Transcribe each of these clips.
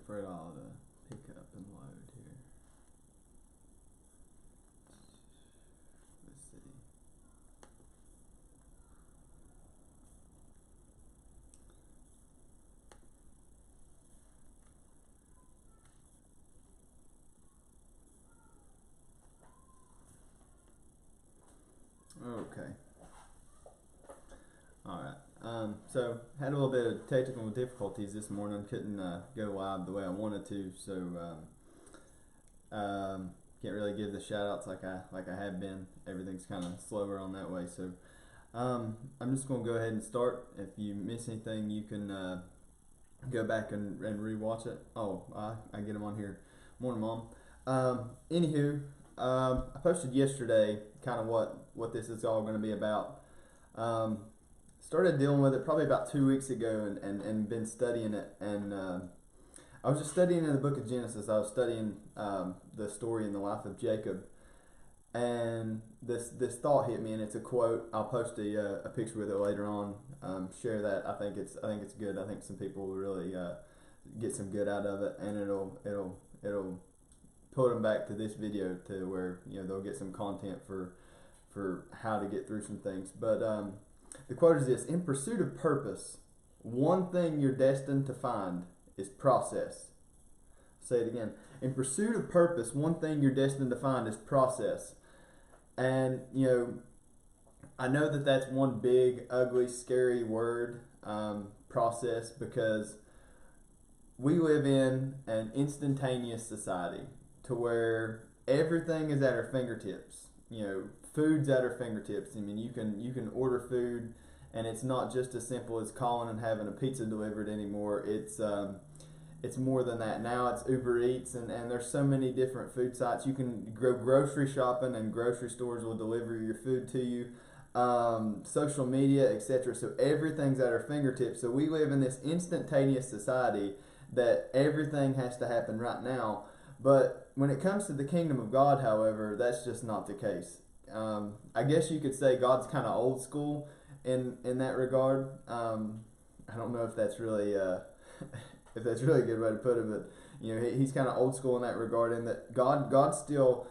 for it all to pick up and load here. Let's see. Okay. Alright. So had a little bit of technical difficulties this morning. Couldn't go live the way I wanted to, so can't really give the shout outs like I have been. Everything's kind of slower on that way. So I'm just going to go ahead and start. If you miss anything, you can go back and rewatch it. Oh, I get them on here. Morning, Mom. Anywho, I posted yesterday kind of what this is all going to be about. Started dealing with it probably about 2 weeks ago and been studying it. And I was just studying in the book of Genesis. I was studying the story in the life of Jacob. And this thought hit me, and it's a quote. I'll post a picture with it later on. Share that. I think it's good. I think some people will really get some good out of it, and it'll put them back to this video to where they'll get some content for how to get through some things. But the quote is this: "In pursuit of purpose, one thing you're destined to find is process." Say it again. In pursuit of purpose, one thing you're destined to find is process. And I know that that's one big, ugly, scary word, process, because we live in an instantaneous society to where everything is at our fingertips. Food's at our fingertips. I mean, you can order food, and it's not just as simple as calling and having a pizza delivered anymore. It's more than that. Now it's Uber Eats, and there's so many different food sites. You can go grocery shopping, and grocery stores will deliver your food to you. Social media, etc. So everything's at our fingertips. So we live in this instantaneous society that everything has to happen right now. But when it comes to the kingdom of God, however, that's just not the case. I guess you could say God's kind of old school in that regard. I don't know if that's really if that's really a good way to put it, but he's kind of old school in that regard, in that God still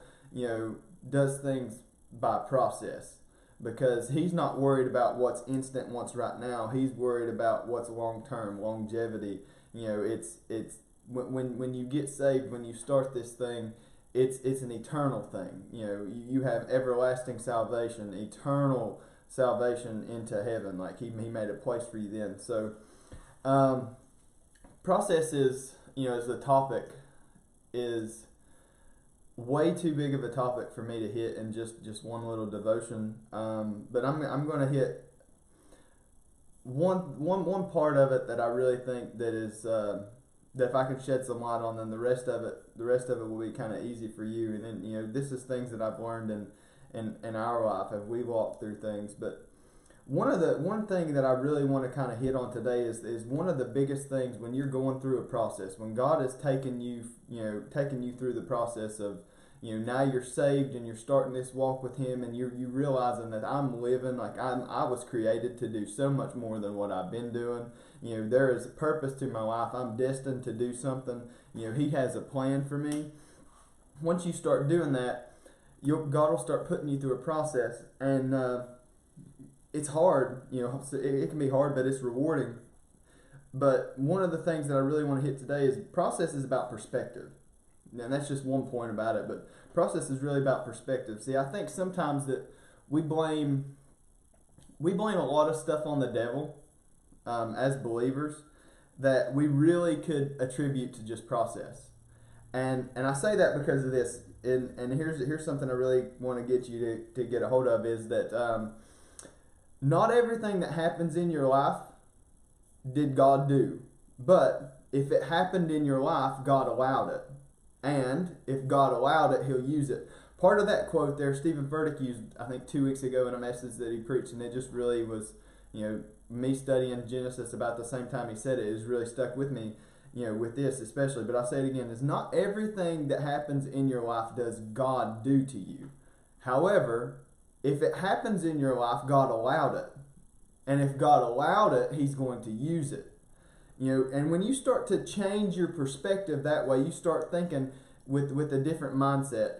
does things by process, because he's not worried about what's instant, what's right now. He's worried about what's long term, longevity. It's when you get saved, when you start this thing, it's an eternal thing. You have everlasting salvation, eternal salvation into heaven. Like he made a place for you then. So process is, as a topic, is way too big of a topic for me to hit in just one little devotion. But I'm going to hit one part of it that I really think that is that if I can shed some light on, then the rest of it will be kind of easy for you. And then this is things that I've learned in our life as we walk through things. But one thing that I really want to kind of hit on today is one of the biggest things when you're going through a process, when God has taken you through the process of now you're saved and you're starting this walk with Him, and you realizing that I'm living like I was created to do so much more than what I've been doing. There is a purpose to my life. I'm destined to do something. He has a plan for me. Once you start doing that, God will start putting you through a process, and it's hard. So it can be hard, but it's rewarding. But one of the things that I really want to hit today is process is about perspective. And that's just one point about it, but process is really about perspective. See, I think sometimes that we blame a lot of stuff on the devil as believers that we really could attribute to just process. And I say that because of this. And here's something I really want to get you to get a hold of, is that not everything that happens in your life did God do. But if it happened in your life, God allowed it. And if God allowed it, He'll use it. Part of that quote there, Stephen Furtick used, I think, 2 weeks ago in a message that he preached, and it just really was, me studying Genesis about the same time he said it has really stuck with me, with this especially. But I'll say it again, is not everything that happens in your life does God do to you. However, if it happens in your life, God allowed it. And if God allowed it, He's going to use it. And when you start to change your perspective that way, you start thinking with a different mindset.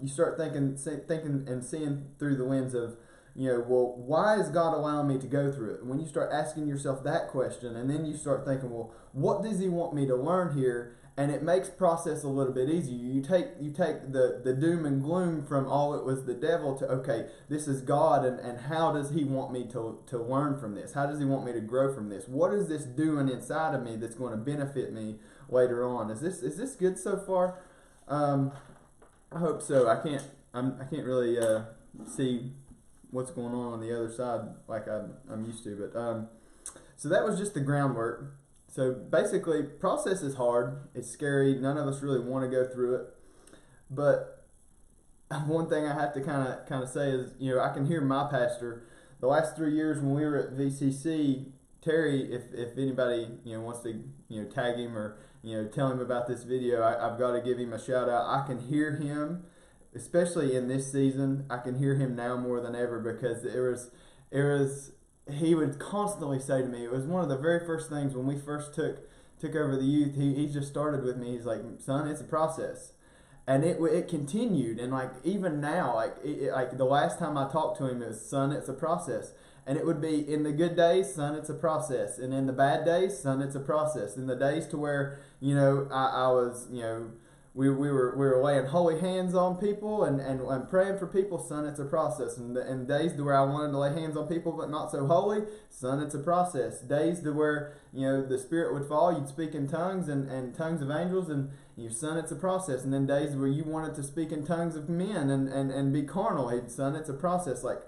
You start thinking and seeing through the lens of, well, why is God allowing me to go through it? And when you start asking yourself that question, and then you start thinking, well, what does He want me to learn here? And it makes process a little bit easier. You take the doom and gloom from, oh, it was the devil, to, okay, this is God, and how does He want me to learn from this? How does He want me to grow from this? What is this doing inside of me that's going to benefit me later on? Is this good so far? I hope so. I can't really see what's going on the other side like I'm used to. But so that was just the groundwork. So basically, process is hard. It's scary. None of us really want to go through it. But one thing I have to kind of say is, I can hear my pastor. The last 3 years when we were at VCC, Terry, if anybody wants to tag him or tell him about this video, I've got to give him a shout out. I can hear him, especially in this season. I can hear him now more than ever, because he would constantly say to me, it was one of the very first things when we first took over the youth. He just started with me. He's like, son, it's a process. And it continued, and like even now, like the last time I talked to him, it was, son, it's a process. And it would be, in the good days, son, it's a process. And in the bad days, son, it's a process. In the days to where, I was, we were laying holy hands on people and praying for people, son, it's a process. And days to where I wanted to lay hands on people but not so holy, son, it's a process. Days to where, the Spirit would fall, you'd speak in tongues and tongues of angels, and your son, it's a process. And then days where you wanted to speak in tongues of men and be carnal, son, it's a process. Like,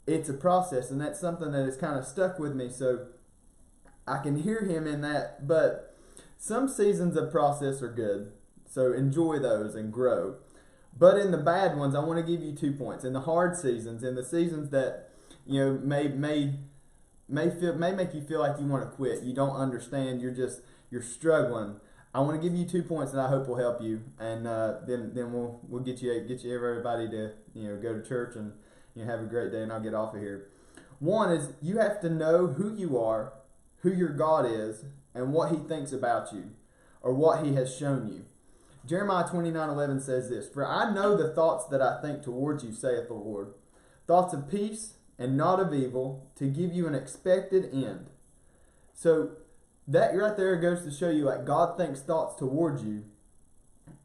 it's a process, and that's something that has kind of stuck with me. So I can hear him in that. But some seasons of process are good, so enjoy those and grow. But in the bad ones, I want to give you 2 points. In the hard seasons, in the seasons that may make you feel like you want to quit, you don't understand, you're struggling, I want to give you 2 points that I hope will help you, and then we'll get you everybody to go to church and have a great day, and I'll get off of here. One is, you have to know who you are, who your God is, and what He thinks about you, or what He has shown you. Jeremiah 29:11 says this, for I know the thoughts that I think towards you, saith the Lord, thoughts of peace and not of evil, to give you an expected end. So that right there goes to show you, like, God thinks thoughts towards you,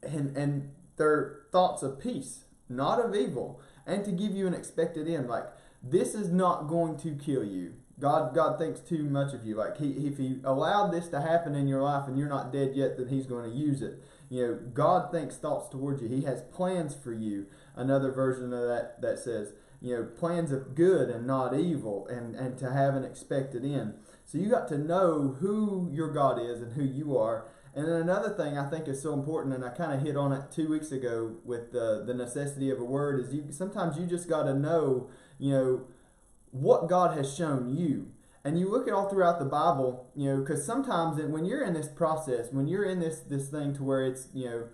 and they're thoughts of peace, not of evil, and to give you an expected end. Like, this is not going to kill you. God thinks too much of you. Like, if He allowed this to happen in your life and you're not dead yet, then He's going to use it. God thinks thoughts towards you. He has plans for you. Another version of that says, plans of good and not evil, and to have an expected end. So you got to know who your God is and who you are. And then another thing I think is so important, and I kind of hit on it 2 weeks ago with the necessity of a word, is sometimes you just got to know, what God has shown you. And you look at all throughout the Bible, because sometimes when you're in this process, when you're in this thing to where it's, you're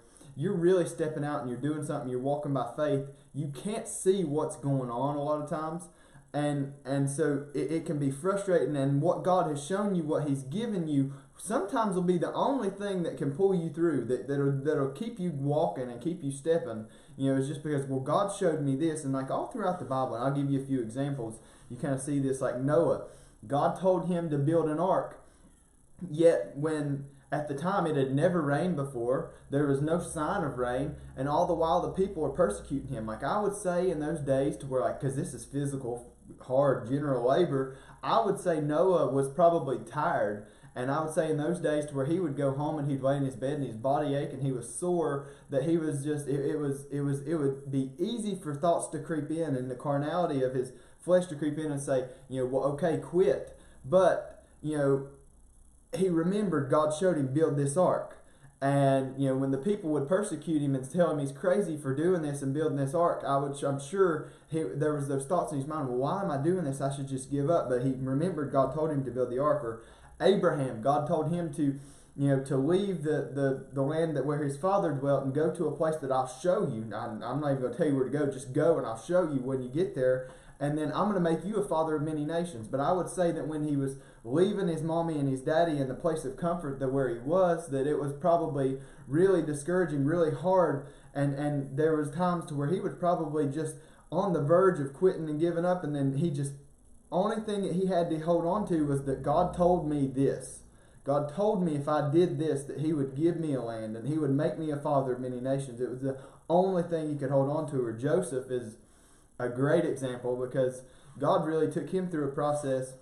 really stepping out and you're doing something, you're walking by faith, you can't see what's going on a lot of times. And so it can be frustrating, and what God has shown you, what He's given you, sometimes will be the only thing that can pull you through, that'll keep you walking and keep you stepping. It's just because, well, God showed me this. And like all throughout the Bible, and I'll give you a few examples, you kind of see this, like Noah. God told him to build an ark, yet when at the time it had never rained before, there was no sign of rain, and all the while the people were persecuting him. Like, I would say in those days, to where, like, because this is physical, hard, general labor, I would say Noah was probably tired. And I would say in those days, to where he would go home and he'd lay in his bed and his body ached and he was sore, that he was just, it would be easy for thoughts to creep in, and the carnality of his flesh to creep in and say, well, okay, quit. But, he remembered God showed him build this ark. And, when the people would persecute him and tell him he's crazy for doing this and building this ark, I'm sure there was those thoughts in his mind, well, why am I doing this? I should just give up. But he remembered God told him to build the ark. Or Abraham, God told him to leave the land where his father dwelt and go to a place that I'll show you. I'm not even going to tell you where to go. Just go and I'll show you when you get there. And then I'm going to make you a father of many nations. But I would say that when he was leaving his mommy and his daddy in the place of comfort that where he was, that it was probably really discouraging, really hard, and there was times to where he was probably just on the verge of quitting and giving up, and then he just, only thing that he had to hold on to was that God told me this. God told me if I did this that he would give me a land and he would make me a father of many nations. It was the only thing he could hold on to. Or Joseph is a great example because God really took him through a process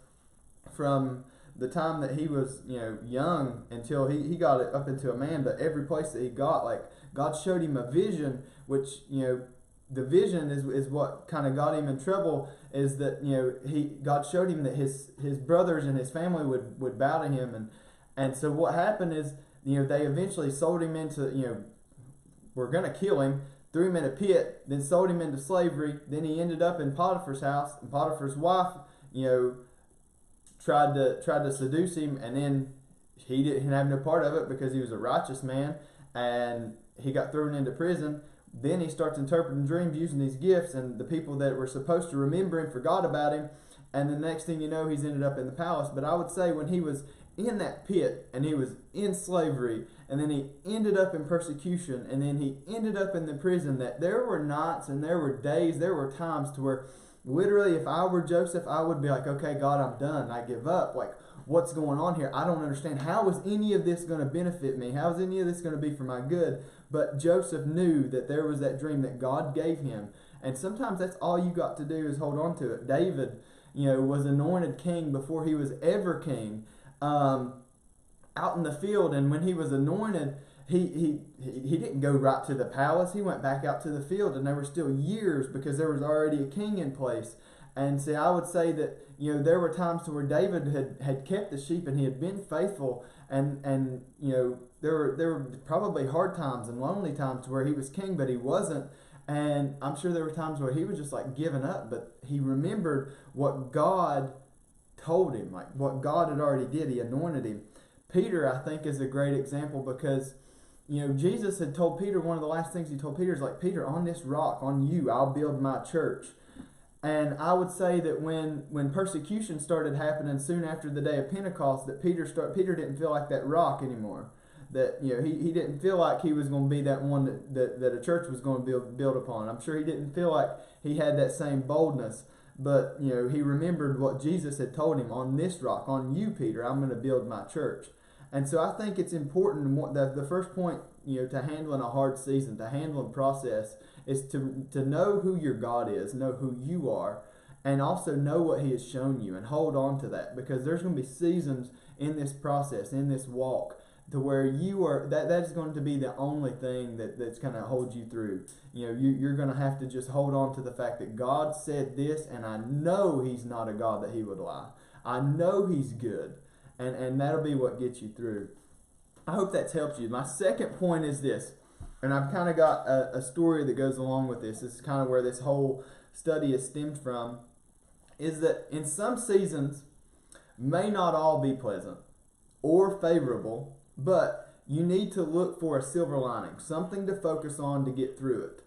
from the time that he was, young until he got it up into a man. But every place that he got, like, God showed him a vision, which, the vision is what kind of got him in trouble, is that, God showed him that his brothers and his family would bow to him. And so what happened is, they eventually sold him into, we're going to kill him, threw him in a pit, then sold him into slavery. Then he ended up in Potiphar's house, and Potiphar's wife, tried to seduce him, and then he didn't have no part of it because he was a righteous man, and he got thrown into prison. Then he starts interpreting dreams using these gifts, and the people that were supposed to remember him forgot about him, and the next thing you know, he's ended up in the palace. But I would say when he was in that pit, and he was in slavery, and then he ended up in persecution, and then he ended up in the prison, that there were nights and there were days, there were times to where literally if I were Joseph, I would be like, okay, God, I'm done. I give up. Like, what's going on here? I don't understand. How is any of this going to benefit me? How is any of this going to be for my good? But Joseph knew that there was that dream that God gave him. And sometimes that's all you got to do is hold on to it. David, was anointed king before he was ever king, out in the field. And when he was anointed, he didn't go right to the palace. He went back out to the field, and there were still years because there was already a king in place. And see, I would say that, there were times to where David had kept the sheep and he had been faithful, and there were probably hard times and lonely times where he was king, but he wasn't. And I'm sure there were times where he was just like giving up, but he remembered what God told him, like what God had already did. He anointed him. Peter, I think, is a great example because, Jesus had told Peter, one of the last things he told Peter is like, Peter, on this rock, on you, I'll build my church. And I would say that when persecution started happening soon after the day of Pentecost, that Peter didn't feel like that rock anymore. That he didn't feel like he was going to be that one that a church was going to build upon. I'm sure he didn't feel like he had that same boldness. But he remembered what Jesus had told him, on this rock, on you, Peter, I'm going to build my church. And so I think it's important. The first point, to handling a hard season, to handling process, is to know who your God is, know who you are, and also know what He has shown you, and hold on to that, because there's going to be seasons in this process, in this walk, to where you are that is going to be the only thing that's going to hold you through. You're going to have to just hold on to the fact that God said this, and I know He's not a God that He would lie. I know He's good, and that'll be what gets you through. I hope that's helped you. My second point is this, and I've kind of got a story that goes along with this. This is kind of where this whole study is stemmed from, is that in some seasons may not all be pleasant or favorable, but you need to look for a silver lining, something to focus on to get through it.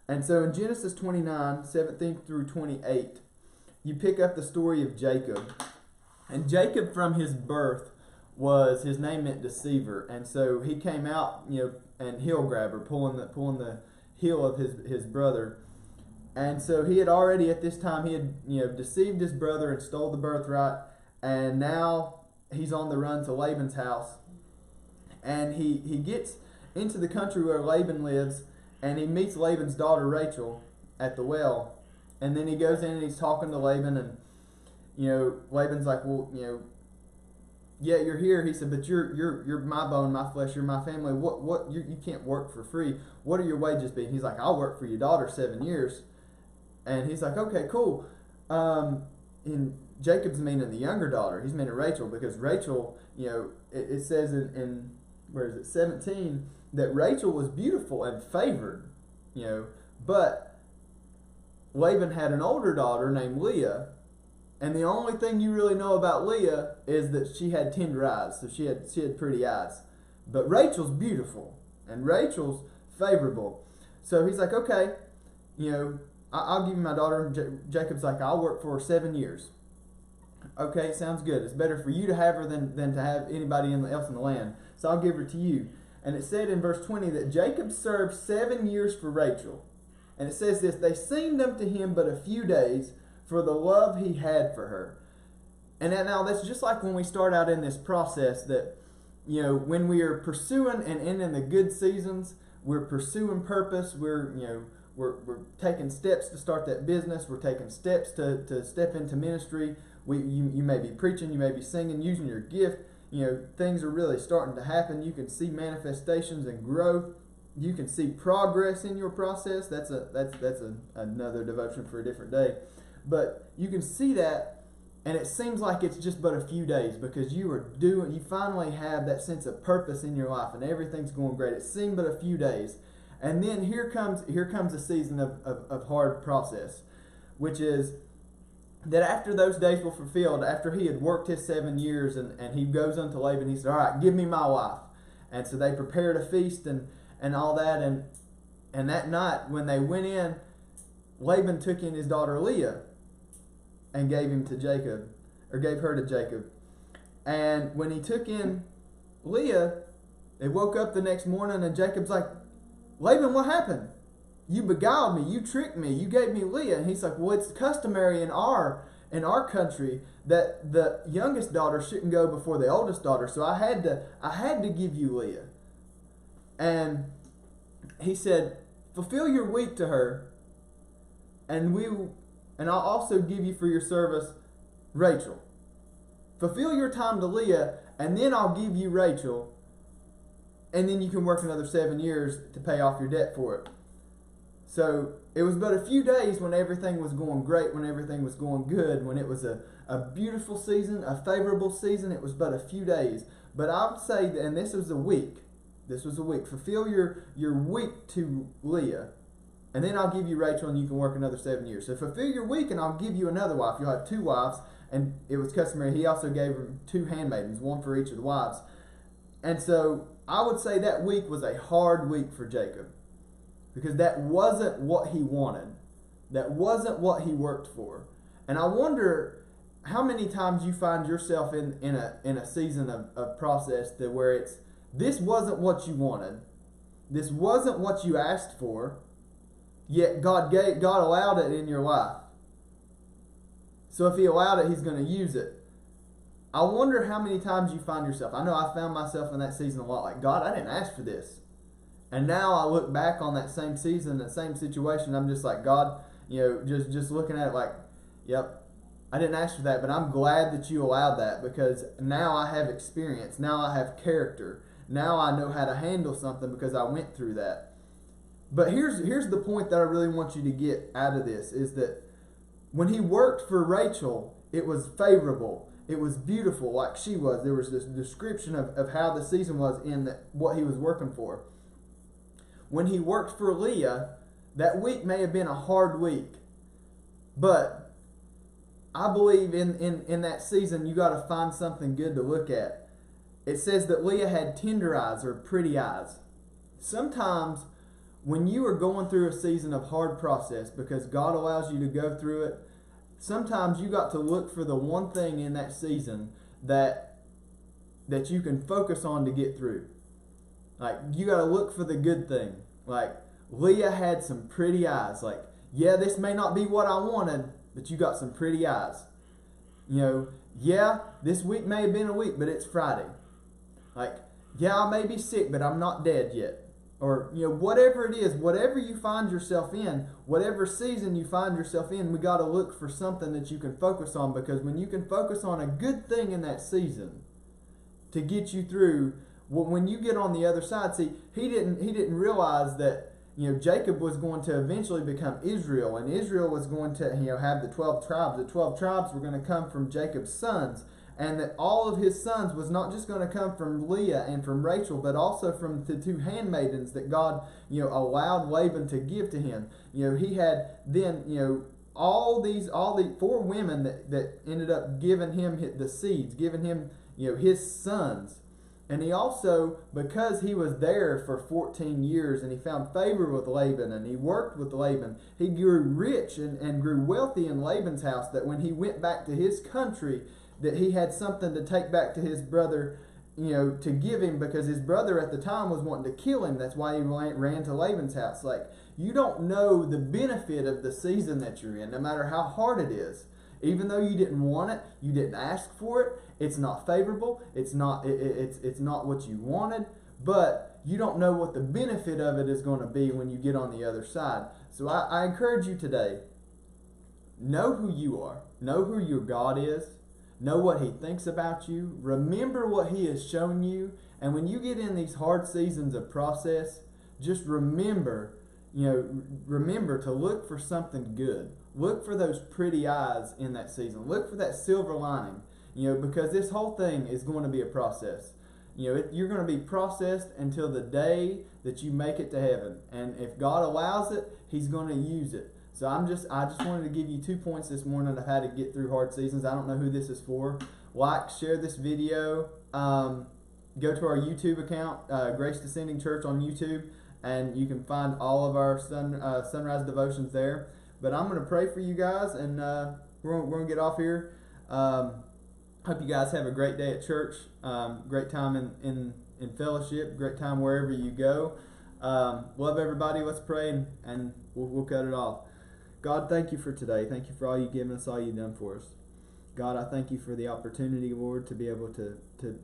And so in Genesis 29, 17 through 28, you pick up the story of Jacob. And Jacob, from his birth, his name meant deceiver. And so he came out, and heel grabber, pulling the heel of his brother. And so he had already, at this time, he had deceived his brother and stole the birthright. And now he's on the run to Laban's house. And he gets into the country where Laban lives, and he meets Laban's daughter Rachel at the well. And then he goes in and he's talking to Laban, and Laban's like, well, yeah, you're here. He said, but you're my bone, my flesh, you're my family. What you can't work for free. What are your wages be? And he's like, I'll work for your daughter 7 years. And he's like, okay, cool. And Jacob's meaning the younger daughter. He's meaning Rachel, because Rachel, it says in where is it, 17, that Rachel was beautiful and favored, but Laban had an older daughter named Leah, and the only thing you really know about Leah is that she had tender eyes, so she had pretty eyes. But Rachel's beautiful, and Rachel's favorable. So he's like, okay, I'll give you my daughter. Jacob's like, I'll work for her 7 years. Okay, sounds good. It's better for you to have her than to have anybody else in the land. So I'll give her to you. And it said in verse 20 that Jacob served 7 years for Rachel. And it says this, they seemed unto him but a few days for the love he had for her. And now that's just like when we start out in this process that, when we are pursuing and in the good seasons, we're pursuing purpose, we're taking steps to start that business, we're taking steps to step into ministry. You may be preaching, you may be singing, using your gift. Things are really starting to happen. You can see manifestations and growth. You can see progress in your process. That's another devotion for a different day. But you can see that, and it seems like it's just but a few days because you finally have that sense of purpose in your life and everything's going great. It seemed but a few days. And then here comes a season of hard process, which is that after those days were fulfilled, after he had worked his 7 years, and he goes unto Laban, he said, all right, give me my wife. And so they prepared a feast and all that, and that night when they went in, Laban took in his daughter Leah and gave her to Jacob. And when he took in Leah, they woke up the next morning and Jacob's like, Laban, what happened? You beguiled me, you tricked me, you gave me Leah. And he's like, well, it's customary in our country that the youngest daughter shouldn't go before the oldest daughter, so I had to give you Leah. And he said, fulfill your week to her, and I'll also give you for your service Rachel. Fulfill your time to Leah, and then I'll give you Rachel, and then you can work another 7 years to pay off your debt for it. So it was but a few days when everything was going great, when everything was going good, when it was a beautiful season, a favorable season. It was but a few days. But I would say, and this was a week. This was a week. Fulfill your week to Leah, and then I'll give you Rachel, and you can work another 7 years. So fulfill your week, and I'll give you another wife. You'll have 2 wives, and it was customary. He also gave her 2 handmaidens, 1 for each of the wives. And so I would say that week was a hard week for Jacob, because that wasn't what he wanted. That wasn't what he worked for. And I wonder how many times you find yourself in a season of process to where this wasn't what you wanted. This wasn't what you asked for. Yet God allowed it in your life. So if he allowed it, he's going to use it. I wonder how many times you find yourself. I know I found myself in that season a lot. Like, God, I didn't ask for this. And now I look back on that same season, that same situation, I'm just like, God, just looking at it like, yep, I didn't ask for that, but I'm glad that you allowed that, because now I have experience. Now I have character. Now I know how to handle something because I went through that. But here's the point that I really want you to get out of this, is that when he worked for Rachel, it was favorable. It was beautiful like she was. There was this description of how the season was in what he was working for. When he worked for Leah, that week may have been a hard week. But I believe in that season you got to find something good to look at. It says that Leah had tender eyes, or pretty eyes. Sometimes when you are going through a season of hard process, because God allows you to go through it, sometimes you got to look for the one thing in that season that you can focus on to get through. Like, you got to look for the good thing. Like, Leah had some pretty eyes. Like, yeah, this may not be what I wanted, but you got some pretty eyes. Yeah, this week may have been a week, but it's Friday. Like, yeah, I may be sick, but I'm not dead yet. Or, whatever it is, whatever you find yourself in, whatever season you find yourself in, we got to look for something that you can focus on, because when you can focus on a good thing in that season to get you through, when you get on the other side, see, he didn't realize that, Jacob was going to eventually become Israel, and Israel was going to, have the 12 tribes. The 12 tribes were going to come from Jacob's sons, and that all of his sons was not just going to come from Leah and from Rachel, but also from the 2 handmaidens that God, allowed Laban to give to him. He had then, all the 4 women that ended up giving him the seeds, giving him, his sons. And he also, because he was there for 14 years and he found favor with Laban and he worked with Laban, he grew rich and grew wealthy in Laban's house, that when he went back to his country, that he had something to take back to his brother, to give him, because his brother at the time was wanting to kill him. That's why he ran to Laban's house. Like, you don't know the benefit of the season that you're in, no matter how hard it is. Even though you didn't want it, you didn't ask for it, it's not favorable, it's not what you wanted, but you don't know what the benefit of it is going to be when you get on the other side. So I encourage you today, know who you are, know who your God is, know what He thinks about you, remember what He has shown you, and when you get in these hard seasons of process, just remember to look for something good. Look for those pretty eyes in that season. Look for that silver lining, because this whole thing is going to be a process. You're going to be processed until the day that you make it to heaven. And if God allows it, He's going to use it. So I just wanted to give you 2 points this morning of how to get through hard seasons. I don't know who this is for. Like, share this video. Go to our YouTube account, Grace Descending Church on YouTube, and you can find all of our sunrise devotions there. But I'm going to pray for you guys, and we're going to get off here. Hope you guys have a great day at church, great time in fellowship, great time wherever you go. Love everybody. Let's pray, and we'll cut it off. God, thank you for today. Thank you for all you've given us, all you've done for us. God, I thank you for the opportunity, Lord, to be able to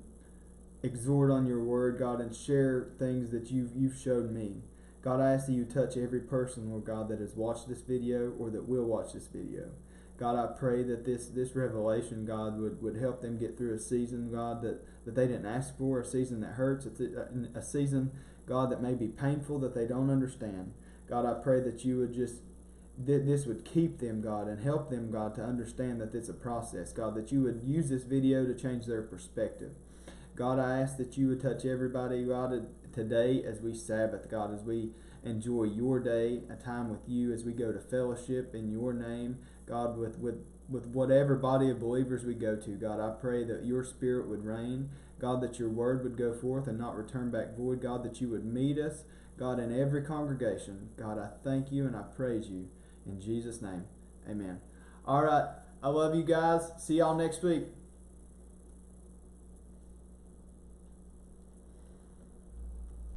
exhort on your word, God, and share things that you've showed me. God, I ask that you touch every person, Lord God, that has watched this video or that will watch this video. God, I pray that this revelation, God, would help them get through a season, God, that they didn't ask for, a season that hurts, a season, God, that may be painful, that they don't understand. God, I pray that you would this would keep them, God, and help them, God, to understand that it's a process. God, that you would use this video to change their perspective. God, I ask that you would touch everybody, God, today as we Sabbath, God, as we enjoy your day, a time with you, as we go to fellowship in your name, God, with whatever body of believers we go to. God, I pray that your Spirit would reign, God, that your word would go forth and not return back void, God, that you would meet us, God, in every congregation. God, I thank you and I praise you. In Jesus' name, amen. All right, I love you guys. See y'all next week.